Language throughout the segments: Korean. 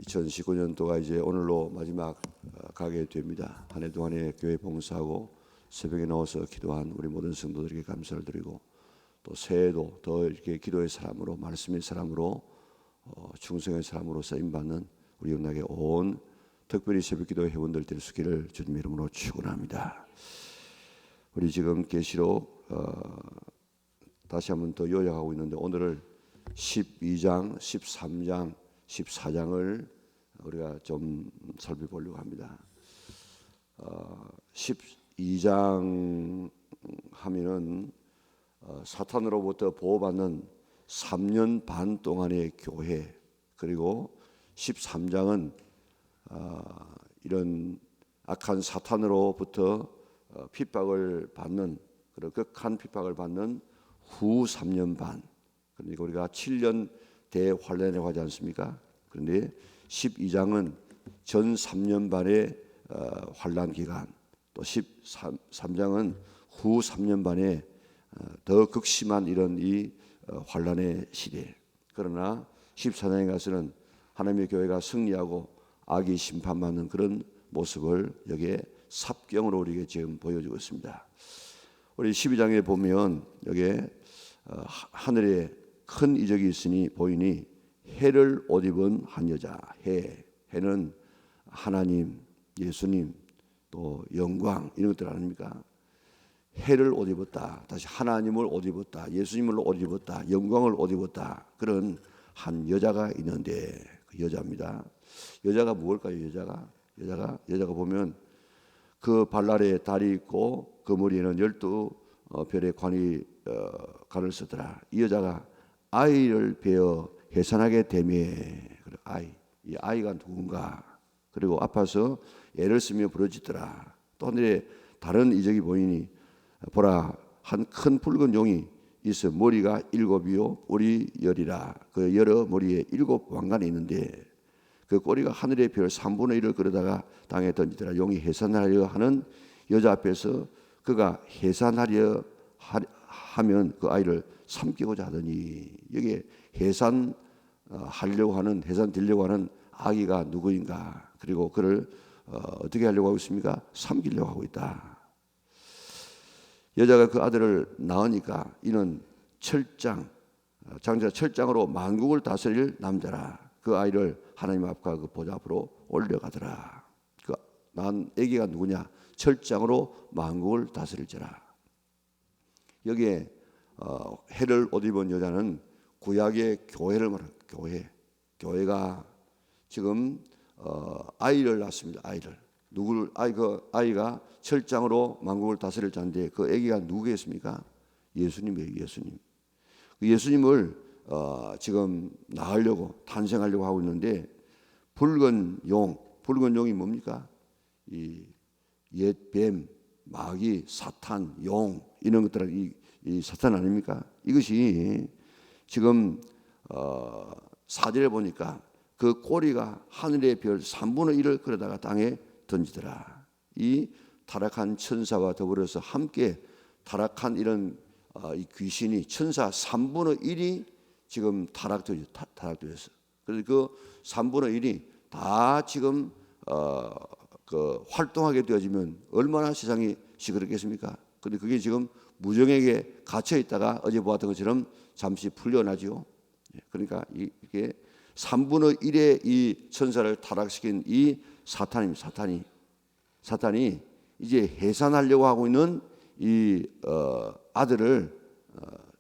2019년도가 이제 오늘로 마지막 가게 됩니다. 한 해 동안에 교회 봉사하고 새벽에 나와서 기도한 우리 모든 성도들에게 감사를 드리고, 또 새해도 더 이렇게 기도의 사람으로, 말씀의 사람으로, 충성의 사람으로 쓰임받는 우리 영락의 온 특별히 새벽기도 회원들 될 수 있기를 주님의 이름으로 축원합니다. 우리 지금 계시록 다시 한번 더 요약하고 있는데, 오늘을 12장, 13장, 14장을 우리가 좀 살펴보려고 합니다. 12장 하면은 사탄으로부터 보호받는 3년 반 동안의 교회, 그리고 13장은 이런 악한 사탄으로부터 핍박을 받는, 그런 극한 핍박을 받는 후 3년 반, 그러니까 우리가 7년 대환란이라고 하지 않습니까? 그런데 12장은 전 3년 반의 환란 기간, 또 13장은 후 3년 반의 더 극심한 이런 이 환란의 시대. 그러나 14장에 가서는 하나님의 교회가 승리하고 악이 심판받는 그런 모습을 여기에 삽경으로 우리에게 지금 보여주고 있습니다. 우리 12장에 보면 여기에 하늘에 큰 이적이 있으니 보이니 해를 옷 입은 한 여자. 해는 하나님, 예수님, 또 영광, 이런 것들 아닙니까? 해를 옷 입었다, 다시 하나님을 옷 입었다, 예수님을 옷 입었다, 영광을 옷 입었다, 그런 한 여자가 있는데, 그 여자입니다. 여자가 무엇일까요? 여자가 보면 그 발날에 달이 있고 그 머리에는 12별의 관을 쓰더라. 이 여자가 아이를 베어 해산하게 되매, 이 아이가 누군가? 그리고 아파서 애를 쓰며 부르짖더라. 또 하늘에 다른 이적이 보이니 보라, 한 큰 붉은 용이 있어 머리가 7이요 뿔이 10이라. 그 여러 머리에 7 왕관이 있는데 그 꼬리가 하늘의 별 3분의 1을 끌어다가 땅에 던지더라. 용이 해산하려 하는 여자 앞에서 그가 해산하려 하면 그 아이를 삼키고자 하더니, 여기에 해산하려고 하는, 해산되려고 하는 아기가 누구인가? 그리고 그를 어떻게 하려고 하고 있습니까? 삼키려고 하고 있다. 여자가 그 아들을 낳으니까 이는 장자 철장으로 만국을 다스릴 남자라. 그 아이를 하나님 앞과 그 보좌 앞으로 올려가더라. 그 낳은 아기가 누구냐? 철장으로 만국을 다스릴 자라. 여기에 해를 옷 입은 여자는 구약의 교회를 말합니다. 교회가 지금 아이를 낳습니다. 아이가 철장으로 만국을 다스릴 자인데, 그 아기가 누구겠습니까? 예수님이에요. 예수님을 지금 낳으려고, 탄생하려고 하고 있는데, 붉은 용이 뭡니까? 이 옛 뱀, 마귀, 사탄, 용, 이런 것들은 이 사탄 아닙니까? 이것이 지금 4절에 보니까 그 꼬리가 하늘의 별 3분의 1을 끌어다가 땅에 던지더라. 이 타락한 천사와 더불어서 함께 타락한 이런 이 귀신이, 천사 3분의 1이 지금 타락되었어. 그래서 그 3분의 1이 다 지금 그 활동하게 되어지면 얼마나 세상이 시끄럽겠습니까? 그런데 그게 지금 무정에게 갇혀 있다가 어제 보았던 것처럼 잠시 풀려나죠. 그러니까 이게 3분의 1의 이 천사를 타락시킨 이 사탄이 이제 해산하려고 하고 있는 이 아들을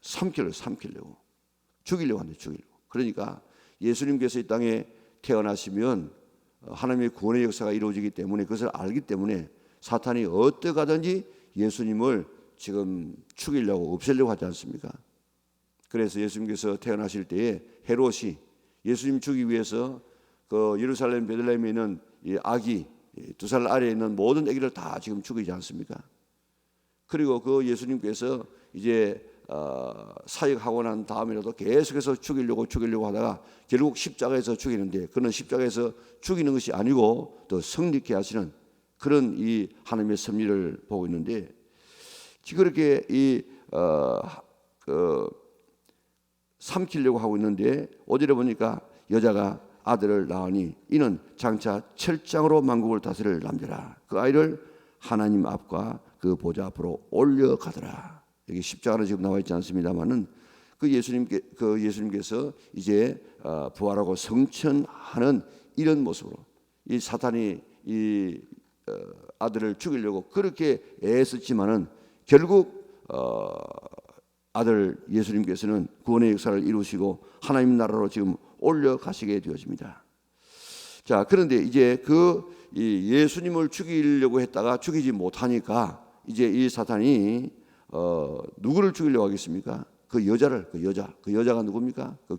삼키려고, 죽이려고 한다. 그러니까 예수님께서 이 땅에 태어나시면 하나님의 구원의 역사가 이루어지기 때문에, 그것을 알기 때문에 사탄이 어떻게 하든지 예수님을 지금 죽이려고, 없애려고 하지 않습니까? 그래서 예수님께서 태어나실 때에 헤롯이 예수님 죽이기 위해서 그 예루살렘 베들레헴에 있는 이 아기, 2살 아래에 있는 모든 아기를 다 지금 죽이지 않습니까? 그리고 그 예수님께서 이제 사역하고 난 다음이라도 계속해서 죽이려고 하다가 결국 십자가에서 죽이는데, 그는 십자가에서 죽이는 것이 아니고 더 성립케 하시는 그런 이 하나님의 섭리를 보고 있는데, 그렇게 삼키려고 하고 있는데, 어디를 보니까 여자가 아들을 낳으니 이는 장차 철장으로 만국을 다스릴 남자라. 그 아이를 하나님 앞과 그 보좌 앞으로 올려가더라. 여기 십자가는 지금 나와 있지 않습니다만은 그 예수님께서 이제 부활하고 성천하는 이런 모습으로 이 사탄이 이 아들을 죽이려고 그렇게 애썼지만은 결국 아들 예수님께서는 구원의 역사를 이루시고 하나님 나라로 지금 올려가시게 되어집니다. 자, 그런데 이제 이 예수님을 죽이려고 했다가 죽이지 못하니까 이제 이 사탄이 누구를 죽이려고 하겠습니까? 그 여자가 누굽니까? 그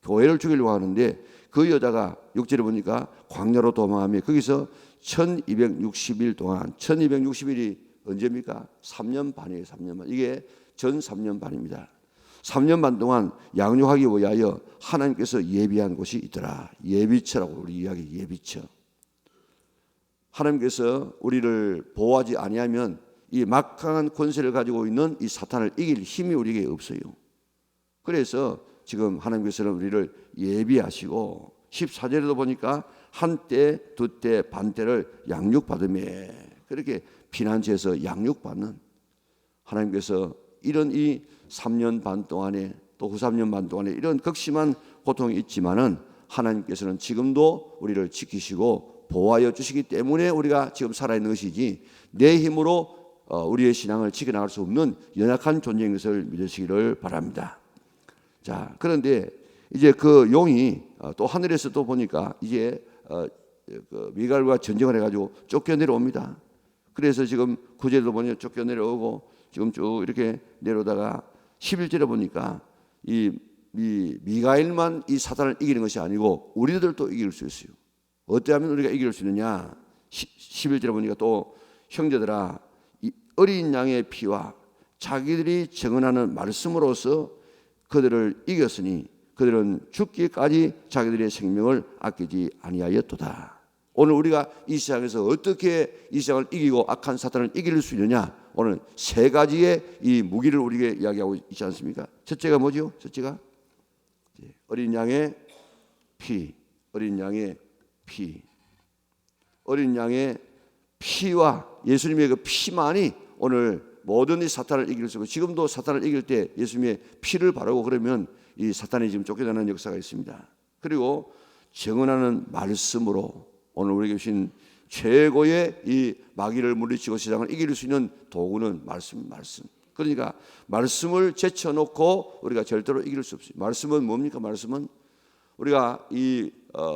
교회를 죽이려고 하는데 그 여자가 6절에 보니까 광야로 도망하며 거기서 1260일 동안 1260일이 언제입니까? 3년 반이에요. 3년 반. 이게 전 3년 반입니다. 3년 반 동안 양육하기 위하여 하나님께서 예비한 곳이 있더라. 예비처라고 우리 이야기 예비처. 하나님께서 우리를 보호하지 아니하면 이 막강한 권세를 가지고 있는 이 사탄을 이길 힘이 우리에게 없어요. 그래서 지금 하나님께서는 우리를 예비하시고 14절에도 보니까 한때 두때 반때를 양육받으며 그렇게 피난처에서 양육받는 하나님께서 이런 이 3년 반 동안에 또 후 3년 반 동안에 이런 극심한 고통이 있지만은 하나님께서는 지금도 우리를 지키시고 보호하여 주시기 때문에 우리가 지금 살아있는 것이지 내 힘으로 우리의 신앙을 지켜나갈 수 없는 연약한 존재인 것을 믿으시기를 바랍니다. 자, 그런데 이제 그 용이 또 하늘에서 또 보니까 이제 미갈과 전쟁을 해가지고 쫓겨내려옵니다. 그래서 지금 9절도 보니까 쫓겨내려오고 지금 쭉 이렇게 내려오다가 11절에 보니까 이 미가엘만 이 사탄을 이기는 것이 아니고 우리들도 이길 수 있어요. 어떻게 하면 우리가 이길 수 있느냐? 11절에 보니까 또 형제들아 이 어린 양의 피와 자기들이 증언하는 말씀으로서 그들을 이겼으니 그들은 죽기까지 자기들의 생명을 아끼지 아니하였도다. 오늘 우리가 이 세상에서 어떻게 이 세상을 이기고 악한 사탄을 이길 수 있느냐? 오늘 세 가지의 이 무기를 우리에게 이야기하고 있지 않습니까? 첫째가 뭐죠? 첫째가 어린 양의 피, 어린 양의 피, 어린 양의 피와 예수님의 그 피만이 오늘 모든 이 사탄을 이길 수 있고 지금도 사탄을 이길 때 예수님의 피를 바르고 그러면 이 사탄이 지금 쫓겨나는 역사가 있습니다. 그리고 증언하는 말씀으로 오늘 우리에게 주신 최고의 이 마귀를 물리치고 세상을 이길 수 있는 도구는 말씀. 그러니까 말씀을 제쳐놓고 우리가 절대로 이길 수 없어요. 말씀은 뭡니까? 말씀은 우리가 이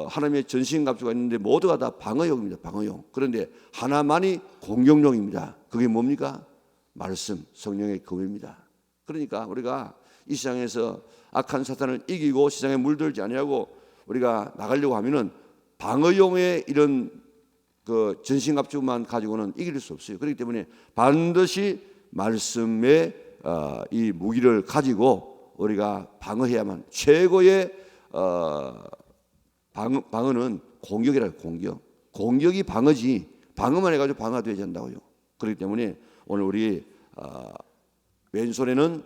하나님의 전신갑주가 있는데 모두가 다 방어용입니다. 방어용. 그런데 하나만이 공격용입니다. 그게 뭡니까? 말씀, 성령의 검입니다. 그러니까 우리가 이 세상에서 악한 사탄을 이기고 세상에 물들지 아니하고 우리가 나가려고 하면은 방어용의 이런 그 전신갑주만 가지고는 이길 수 없어요. 그렇기 때문에 반드시 말씀의 이 무기를 가지고 우리가 방어해야만 최고의 방어는 공격이라요. 공격이 방어지 방어만 해가지고 방어가 되지 않는다고요. 그렇기 때문에 오늘 우리 왼손에는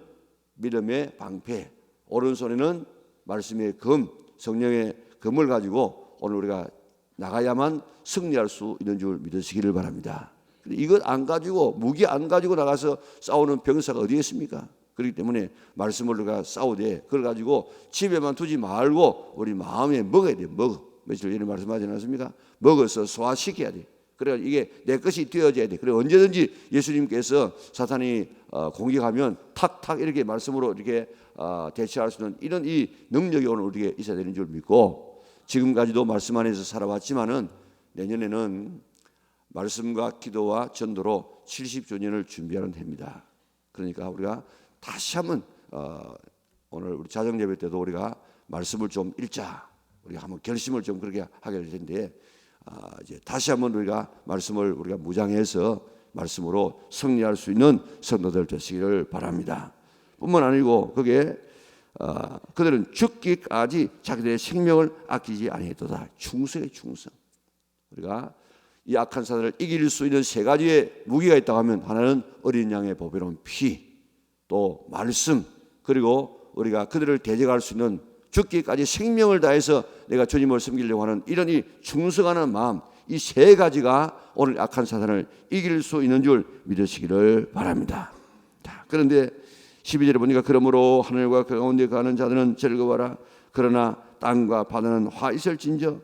믿음의 방패, 오른손에는 말씀의 검, 성령의 검을 가지고 오늘 우리가 나가야만 승리할 수 있는 줄 믿으시기를 바랍니다. 이것 안 가지고 무기 안 가지고 나가서 싸우는 병사가 어디 있습니까? 그렇기 때문에 말씀을 우리가 싸우되 그걸 가지고 집에만 두지 말고 우리 마음에 먹어야 돼. 며칠 전에 말씀하지 않았습니까? 먹어서 소화시켜야 돼. 그래 이게 내 것이 되어져야 돼. 그래 언제든지 예수님께서 사탄이 공격하면 탁탁 이렇게 말씀으로 이렇게 대처할 수 있는 이런 이 능력이 오늘 우리에게 있어야 되는 줄 믿고 지금까지도 말씀 안에서 살아왔지만은 내년에는 말씀과 기도와 전도로 70주년을 준비하는 해입니다. 그러니까 우리가 다시 한번 오늘 우리 자정 예배 때도 우리가 말씀을 좀 읽자. 우리가 한번 결심을 좀 그렇게 하게 될 텐데 이제 다시 한번 우리가 말씀을 우리가 무장해서 말씀으로 승리할 수 있는 성도들 되시기를 바랍니다. 뿐만 아니고 그게 그들은 죽기까지 자기들의 생명을 아끼지 아니했도다. 충성의 충성. 우리가 이 악한 사탄을 이길 수 있는 세 가지의 무기가 있다고 하면 하나는 어린 양의 보배로운 피, 또 말씀, 그리고 우리가 그들을 대적할 수 있는 죽기까지 생명을 다해서 내가 주님을 섬기려고 하는 이런 이 충성하는 마음, 이 세 가지가 오늘 악한 사탄을 이길 수 있는 줄 믿으시기를 바랍니다. 자, 그런데 12절에 보니까 그러므로 하늘과 그 가운데 가는 자들은 즐거워라. 그러나 땅과 바다는 화 있을진저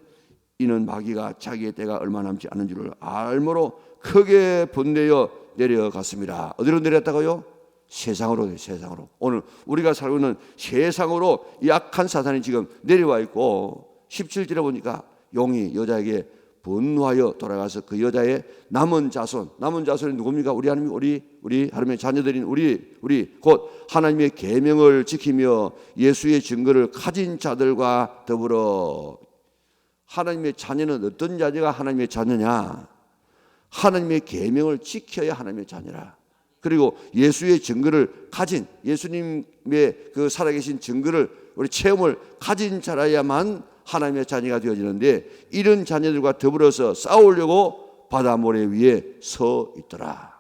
이는 마귀가 자기의 때가 얼마 남지 않은 줄을 알므로 크게 분내어 내려갔습니다. 어디로 내렸다고요? 세상으로. 세상으로. 오늘 우리가 살고 있는 세상으로 이 악한 사탄이 지금 내려와 있고 17절에 보니까 용이 여자에게 분노하여 돌아가서 그 여자의 남은 자손이 누굽니까? 우리 하나님의 자녀들인 우리 곧 하나님의 계명을 지키며 예수의 증거를 가진 자들과 더불어. 하나님의 자녀는 어떤 자녀가 하나님의 자녀냐? 하나님의 계명을 지켜야 하나님의 자녀라. 그리고 예수의 증거를 가진, 예수님의 그 살아계신 증거를 우리 체험을 가진 자라야만 하나님의 자녀가 되어지는데, 이런 자녀들과 더불어서 싸우려고 바다 모래 위에 서 있더라.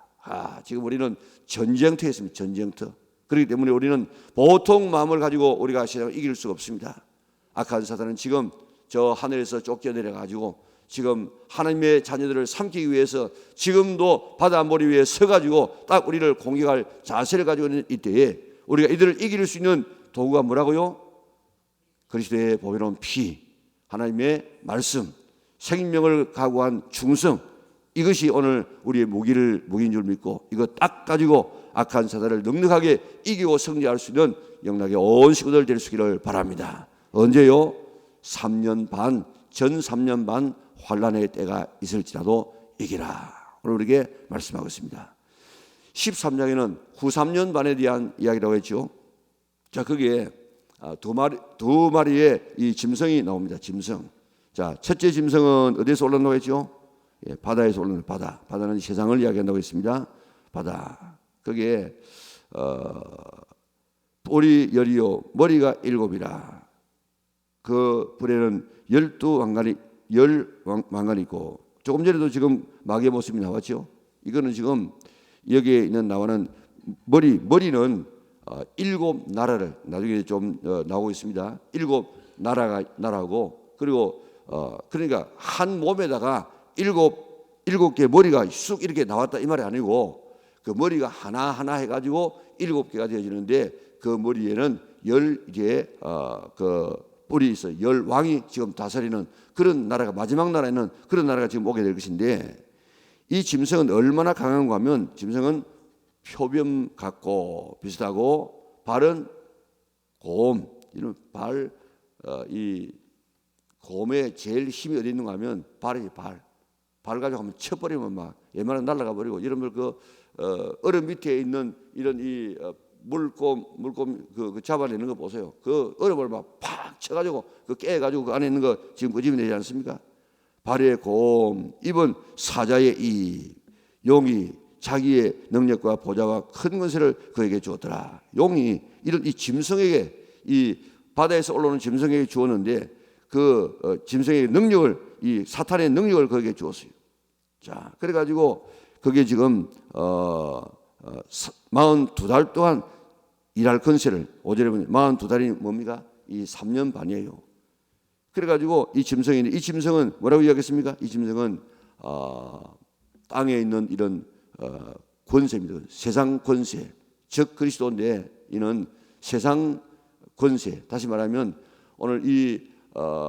지금 우리는 전쟁터에 있습니다. 전쟁터. 그렇기 때문에 우리는 보통 마음을 가지고 우리가 세상을 이길 수가 없습니다. 악한 사탄은 지금 저 하늘에서 쫓겨내려 가지고 지금 하나님의 자녀들을 삼키기 위해서 지금도 바다 모래 위에 서가지고 딱 우리를 공격할 자세를 가지고 있는 이때에 우리가 이들을 이길 수 있는 도구가 뭐라고요? 그리스도의 보배로운 피, 하나님의 말씀, 생명을 각오한 충성, 이것이 오늘 우리의 무기인 줄 믿고 이거 딱 가지고 악한 사단을 넉넉하게 이기고 승리할 수 있는 영락의 온 식구들 될 수 있기를 바랍니다. 언제요? 3년 반, 전 3년 반 환란의 때가 있을지라도 이기라. 오늘 우리에게 말씀하고 있습니다. 13장에는 후 3년 반에 대한 이야기라고 했죠. 자, 거기에 두 마리의 이 짐승이 나옵니다. 짐승. 자, 첫째 짐승은 어디서 올라온다고 했죠? 바다에서 올라오는 바다. 바다는 세상을 이야기한다고 했습니다. 바다. 거기에 뿔이 10이요 머리가 7이라. 그 뿔에는 12왕관이 있고, 조금 전에도 지금 마귀의 모습이 나왔죠. 이거는 지금 여기에 있는 나오는 머리는 7 나라를, 나중에 좀 나오고 있습니다. 7 나라고, 그리고 그러니까 한 몸에다가 7개 머리가 쑥 이렇게 나왔다 이 말이 아니고, 그 머리가 하나하나 해가지고 7개가 되어지는데, 그 머리에는 10개의 그 뿔이 있어요. 10왕이 지금 다스리는 그런 나라가, 마지막 나라에는 그런 나라가 지금 오게 될 것인데, 이 짐승은 얼마나 강한가 하면, 짐승은 표범 같고 비슷하고, 발은 곰, 이런 이 곰의 제일 힘이 어디 있는가 하면 발이지. 발 가지고 한번 쳐버리면 막 웬만하면 날아가 버리고, 이런 그 얼음 밑에 있는 이런 이 물곰 그 잡아내는 거 보세요. 그 얼음을 막 팍 쳐가지고 그 깨가지고 그 안에 있는 거 지금 끄집어내지 않습니까? 발의 곰, 입은 사자의 입. 용이 자기의 능력과 보좌와 큰 권세를 그에게 주었더라. 용이 이런 이 짐승에게, 이 바다에서 올라오는 짐승에게 주었는데, 그 짐승의 능력을, 이 사탄의 능력을 그에게 주었어요. 자, 그래가지고 그게 지금 42달 동안 일할 권세를, 5절에 보면 42달이 뭡니까? 이 3년 반이에요. 그래가지고 이 짐승은 뭐라고 이야기했습니까? 이 짐승은 땅에 있는 이런 권세입니다. 세상 권세, 즉 그리스도인데, 이는 세상 권세, 다시 말하면 오늘 이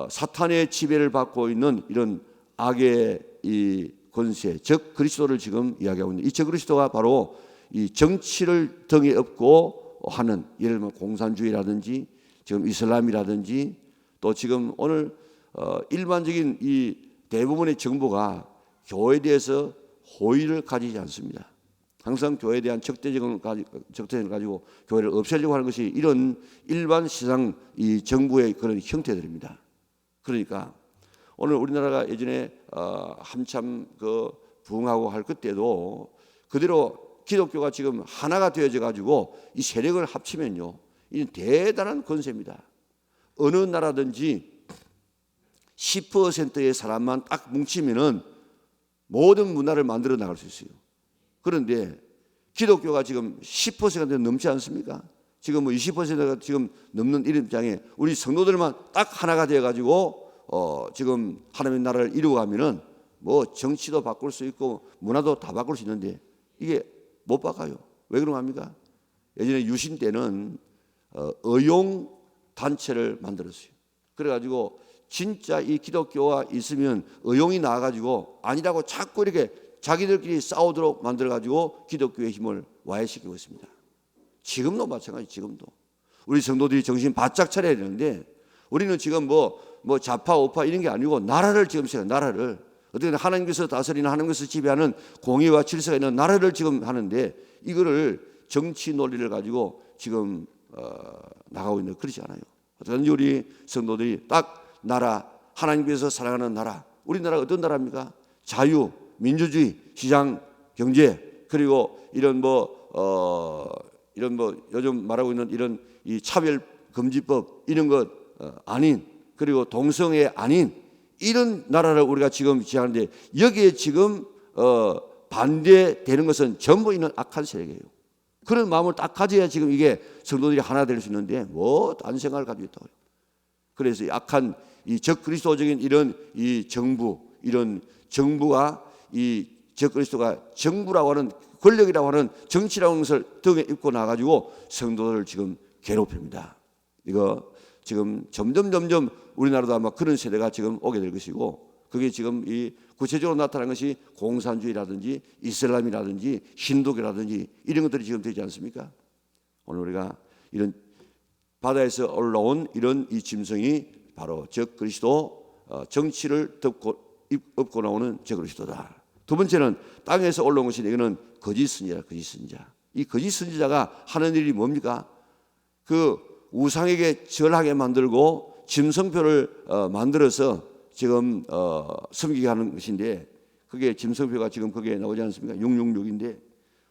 사탄의 지배를 받고 있는 이런 악의 이 권세, 즉 그리스도를 지금 이야기하고 있는, 이 즉 그리스도가 바로 이 정치를 등에 업고 하는, 예를 들면 공산주의라든지 지금 이슬람이라든지, 또 지금 오늘 일반적인 이 대부분의 정부가 교회에 대해서 호의를 가지지 않습니다. 항상 교회에 대한 적대성을 가지고 교회를 없애려고 하는 것이 이런 일반 시장 이 정부의 그런 형태들입니다. 그러니까 오늘 우리나라가 예전에 한참 그 부흥하고 할 그때도 그대로 기독교가 지금 하나가 되어져 가지고 이 세력을 합치면요, 이는 대단한 권세입니다. 어느 나라든지 10%의 사람만 딱 뭉치면은 모든 문화를 만들어 나갈 수 있어요. 그런데 기독교가 지금 10%가 넘지 않습니까? 지금 뭐 20%가 지금 넘는 이런 입장에 우리 성도들만 딱 하나가 되어 가지고 지금 하나님의 나라를 이루어가면은 뭐 정치도 바꿀 수 있고 문화도 다 바꿀 수 있는데 이게 못 바꿔요. 왜 그런 겁니까? 예전에 유신 때는 의용 단체를 만들었어요. 그래가지고 진짜 이 기독교가 있으면 의용이 나와가지고 아니라고 자꾸 이렇게 자기들끼리 싸우도록 만들어가지고 기독교의 힘을 와해시키고 있습니다. 지금도 마찬가지. 지금도 우리 성도들이 정신 바짝 차려야 되는데 우리는 지금 뭐 좌파 우파 이런 게 아니고 나라를 지금 세요. 나라를 어떻게 하나님께서 다스리는 하나님께서 지배하는 공의와 질서가 있는 나라를 지금 하는데 이거를 정치 논리를 가지고 지금 나가고 있는 그렇지 않아요. 어떻게든지 우리 성도들이 딱 나라 하나님께서 사랑하는 나라 우리나라가 어떤 나라입니까? 자유, 민주주의, 시장 경제 그리고 이런 요즘 말하고 있는 이런 이 차별 금지법 이런 것 아닌 그리고 동성애 아닌 이런 나라를 우리가 지금 지향하는데 여기에 지금 반대되는 것은 전부 있는 악한 세력이에요. 그런 마음을 딱 가져야 지금 이게 성도들이 하나 될 수 있는데 뭐 딴 생각을 가지고 있다고요. 그래서 이 악한 이 적그리스도적인 이런 이 정부 이런 정부가 이 적그리스도가 정부라고 하는 권력이라고 하는 정치라고 하는 것을 등에 입고 나가지고 성도들을 지금 괴롭힙니다. 이거 지금 점점 우리나라도 아마 그런 세대가 지금 오게 될 것이고 그게 지금 이 구체적으로 나타난 것이 공산주의라든지 이슬람이라든지 힌두교라든지 이런 것들이 지금 되지 않습니까? 오늘 우리가 이런 바다에서 올라온 이런 이 짐승이 바로 적그리스도 정치를 엎고 나오는 적그리스도다. 두 번째는 땅에서 올라온 것이 이거는 거짓 선지자, 거짓 선지자. 이 거짓 선지자가 하는 일이 뭡니까? 그 우상에게 절하게 만들고 짐승표를 만들어서 지금 섬기게 하는 것인데 그게 짐승표가 지금 거기에 나오지 않습니까? 666인데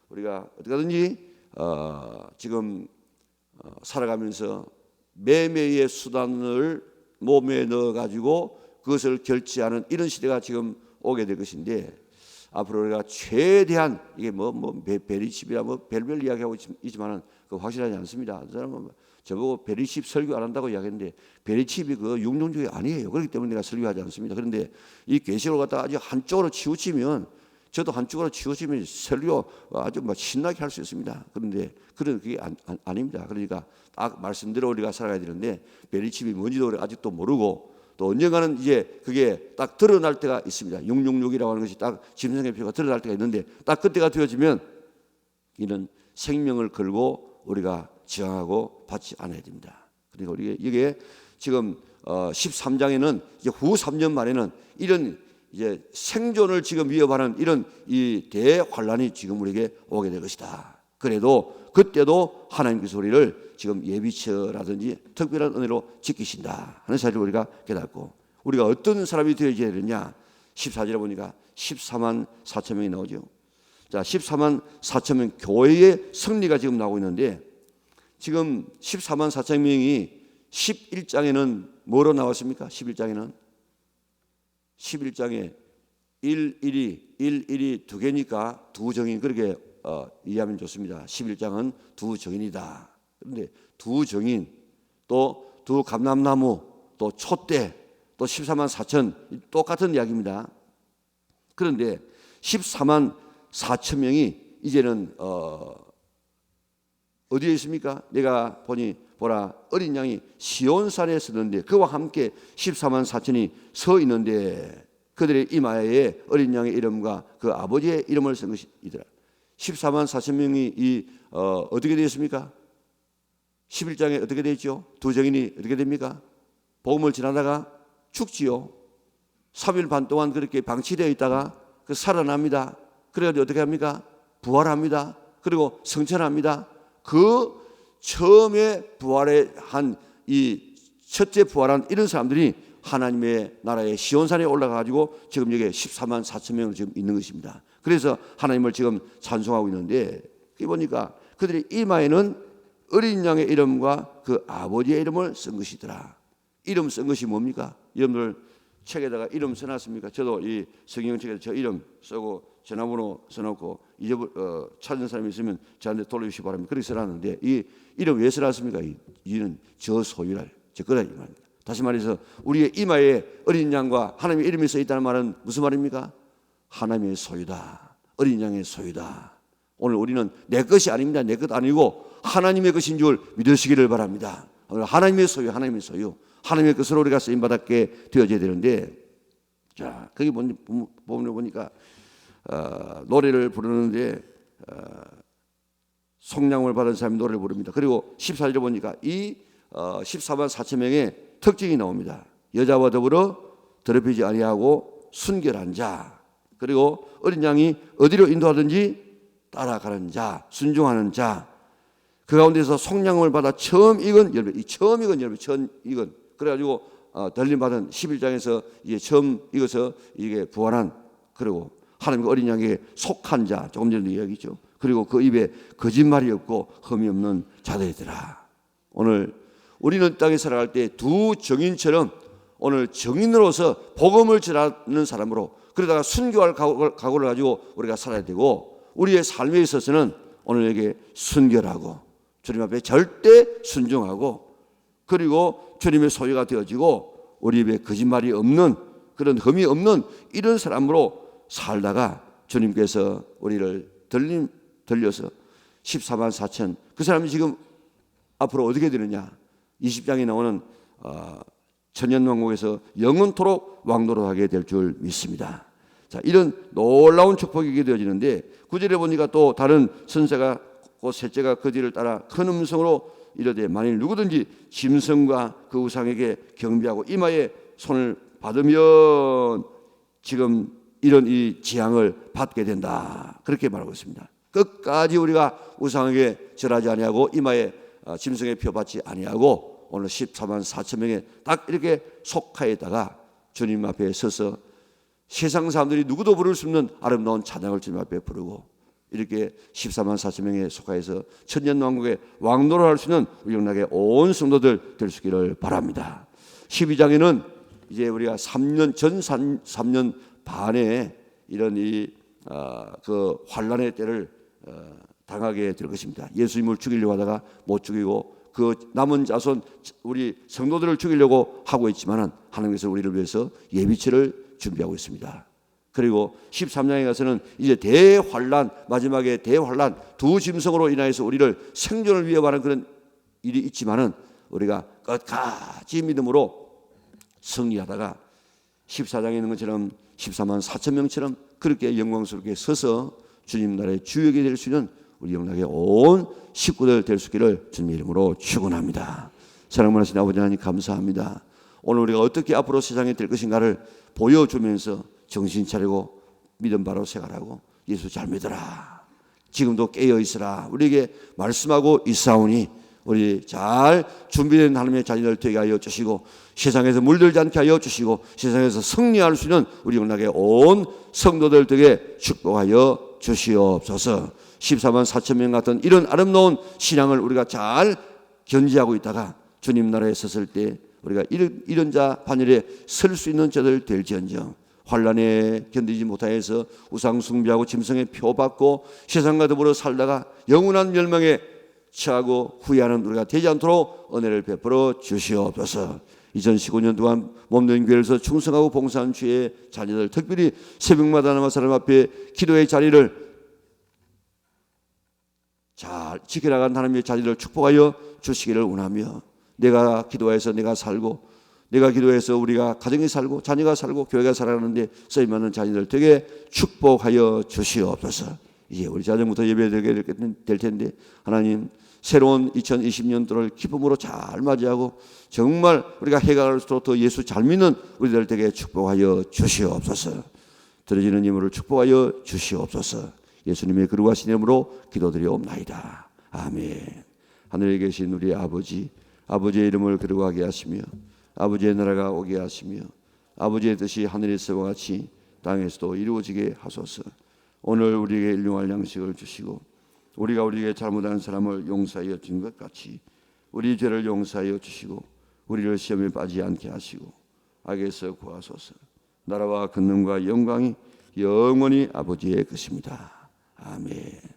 우리가 어떻게 하든지 지금 살아가면서 매매의 수단을 몸에 넣어가지고 그것을 결제하는 이런 시대가 지금 오게 될 것인데 앞으로 우리가 최대한 이게 베리칩이라 별별 이야기하고 있지만은 그 확실하지 않습니다. 그 사람은 저보고 베리칩 설교 안 한다고 이야기했는데 베리칩이 그 666이 아니에요. 그렇기 때문에 내가 설교하지 않습니다. 그런데 이 계시록을 갖다가 아주 한쪽으로 치우치면 저도 한쪽으로 치우치면 설교 아주 신나게 할 수 있습니다. 그런데 그게 아닙니다. 그러니까 딱 말씀대로 우리가 살아가야 되는데 베리칩이 뭔지도 우리가 아직도 모르고 또 언젠가는 이제 그게 딱 드러날 때가 있습니다. 666이라고 하는 것이 딱 짐승의 표가 드러날 때가 있는데 딱 그때가 되어지면 이는 생명을 걸고 우리가 저항하고 받지 않아야 됩니다. 그리고 우리 이게 지금 13장에는 이제 후 3년 만에는 이런 이제 생존을 지금 위협하는 이런 이 대환란이 지금 우리에게 오게 될 것이다. 그래도 그때도 하나님께서 우리를 지금 예비처라든지 특별한 은혜로 지키신다 하는 사실을 우리가 깨닫고 우리가 어떤 사람이 되어야 되느냐 14절에 보니까 14만 4천 명이 나오죠. 자, 14만 4천 명 교회의 승리가 지금 나오고 있는데 지금 14만 4천 명이 11장에는 뭐로 나왔습니까? 11장에는 11장에 1일이 두 개니까 두 정인 그렇게 이해하면 좋습니다. 11장은 두 정인이다. 그런데 두 정인 또 두 감람나무 또 촛대 또 14만 4천 똑같은 이야기입니다. 그런데 14만 4천 명이 이제는 어디에 있습니까? 내가 보라 어린 양이 시온산에 서는데 그와 함께 14만 4천이 서 있는데 그들의 이마에 어린 양의 이름과 그 아버지의 이름을 쓴 것이더라. 14만 4천 명이 어떻게 되었습니까? 11장에 어떻게 되었죠? 두 정인이 어떻게 됩니까? 복음을 지나다가 죽지요. 3일 반 동안 그렇게 방치되어 있다가 살아납니다. 그래가지고 어떻게 합니까? 부활합니다. 그리고 성천합니다. 그 처음에 부활에 한 이 첫째 부활한 이런 사람들이 하나님의 나라의 시온산에 올라가가지고 지금 여기에 14만 4천 명을 지금 있는 것입니다. 그래서 하나님을 지금 찬송하고 있는데 여기 보니까 그들의 이마에는 어린 양의 이름과 그 아버지의 이름을 쓴 것이더라. 이름 쓴 것이 뭡니까? 여러분들 책에다가 이름 써놨습니까? 저도 이 성경책에 저 이름 쓰고 전화번호 써놓고 찾은 사람이 있으면 저한테 돌려주시기 바랍니다. 그렇게 써놨는데 이 이름 왜 써놨습니까? 이는 저 소유라, 저 거다 이 말입니다. 다시 말해서 우리의 이마에 어린 양과 하나님의 이름이 써 있다는 말은 무슨 말입니까? 하나님의 소유다, 어린 양의 소유다. 오늘 우리는 내 것이 아닙니다. 내 것 아니고 하나님의 것인 줄 믿으시기를 바랍니다. 하나님의 소유, 하나님의 소유, 하나님의 것으로 우리가 쓰임받게 되어져야 되는데, 자, 거기 보니까 노래를 부르는데 속량을 받은 사람이 노래를 부릅니다. 그리고 14절에 보니까 이 14만 4천 명의 특징이 나옵니다. 여자와 더불어 더럽히지 아니하고 순결한 자, 그리고 어린 양이 어디로 인도하든지 따라가는 자, 순종하는 자, 그 가운데서 속량을 받아 처음 익은 열매, 이 처음 익은 열매, 처음 익은, 그래가지고 들림 받은 11장에서 이제 처음 익어서 이게 부활한, 그리고 하나님의 어린 양에게 속한 자, 조금 전에 이야기했죠. 그리고 그 입에 거짓말이 없고 흠이 없는 자들이더라. 오늘 우리는 땅에 살아갈 때 두 정인처럼 오늘 정인으로서 복음을 전하는 사람으로, 그러다가 순교할 각오를 가지고 우리가 살아야 되고, 우리의 삶에 있어서는 오늘에게 순결하고 주님 앞에 절대 순종하고, 그리고 주님의 소유가 되어지고 우리 입에 거짓말이 없는, 그런 흠이 없는 이런 사람으로 살다가 주님께서 우리를 들려서 14만 4천, 그 사람이 지금 앞으로 어떻게 되느냐, 20장에 나오는 천년왕국에서 영원토록 왕노릇하게 될 줄 믿습니다. 자, 이런 놀라운 축복이 되어지는데 9절에 보니까 또 다른 선사가 곧 셋째가 그 뒤를 따라 큰 음성으로 이르되 만일 누구든지 짐승과 그 우상에게 경배하고 이마에 손을 받으면 지금 이런 이 재앙을 받게 된다, 그렇게 말하고 있습니다. 끝까지 우리가 우상에게 절하지 아니하고 이마에 짐승의 표 받지 아니하고 오늘 14만 4천 명에 딱 이렇게 속하에다가 주님 앞에 서서 세상 사람들이 누구도 부를 수 없는 아름다운 찬양을 주님 앞에 부르고, 이렇게 14만 4천 명에 속하여서 천년왕국의 왕노릇할 수 있는 우리 영락의 온 성도들 될 수 있기를 바랍니다. 12장에는 이제 우리가 3년 반에 이런 그 환란의 때를 당하게 될 것입니다. 예수님을 죽이려고 하다가 못 죽이고 그 남은 자손 우리 성도들을 죽이려고 하고 있지만은 하나님께서 우리를 위해서 예비치를 준비하고 있습니다. 그리고 13장에 가서는 이제 대환란, 마지막에 대환란, 두 짐승으로 인하여서 우리를 생존을 위협하는 그런 일이 있지만은 우리가 끝까지 믿음으로 승리하다가 14장에 있는 것처럼 14만 4천 명처럼 그렇게 영광스럽게 서서 주님 나라의 주역이 될 수 있는 우리 영락의 온 식구들 될 수 있기를 주님의 이름으로 축원합니다. 사랑하시는 아버지 하나님 감사합니다. 오늘 우리가 어떻게 앞으로 세상에 될 것인가를 보여주면서 정신 차리고 믿음 바로 생활하고 예수 잘 믿어라, 지금도 깨어 있으라 우리에게 말씀하고 있사오니 우리 잘 준비된 하나님의 자녀들 되게 하여 주시고 세상에서 물들지 않게 하여 주시고 세상에서 승리할 수 있는 우리 영락의 온 성도들 되게 축복하여 주시옵소서. 14만 4천 명 같은 이런 아름다운 신앙을 우리가 잘 견지하고 있다가 주님 나라에 섰을 때 우리가 이런 자 반열에 설 수 있는 자들 될지언정 환란에 견디지 못하여서 우상 숭배하고 짐승의 표 받고 세상과 더불어 살다가 영원한 멸망에 처하고 후회하는 우리가 되지 않도록 은혜를 베풀어 주시옵소서. 2019년 동안 몸된 교회에서 충성하고 봉사한 주의 자녀들, 특별히 새벽마다 남아서 하나님 앞에 기도의 자리를 잘 지켜나간 하나님의 자녀를 축복하여 주시기를 원하며, 내가 기도해서 내가 살고, 내가 기도해서 우리가 가정이 살고 자녀가 살고 교회가 살아가는데 쓰임받는 자녀들 되게 축복하여 주시옵소서. 이제 우리 자녀부터 예배드리게 될 텐데 하나님 새로운 2020년도를 기쁨으로 잘 맞이하고 정말 우리가 해가 갈수록 더 예수 잘 믿는 우리들 되게 축복하여 주시옵소서. 들어지는 예물을 축복하여 주시옵소서. 예수님의 거룩하신 이름으로 기도드리옵나이다. 아멘. 하늘에 계신 우리 아버지, 아버지의 이름을 거룩하게 하시며 아버지의 나라가 오게 하시며 아버지의 뜻이 하늘에서와 같이 땅에서도 이루어지게 하소서. 오늘 우리에게 일용할 양식을 주시고 우리가 우리에게 잘못한 사람을 용서하여 준 것 같이 우리 죄를 용서하여 주시고 우리를 시험에 빠지지 않게 하시고 악에서 구하소서. 나라와 권능과 영광이 영원히 아버지의 것입니다. 아멘.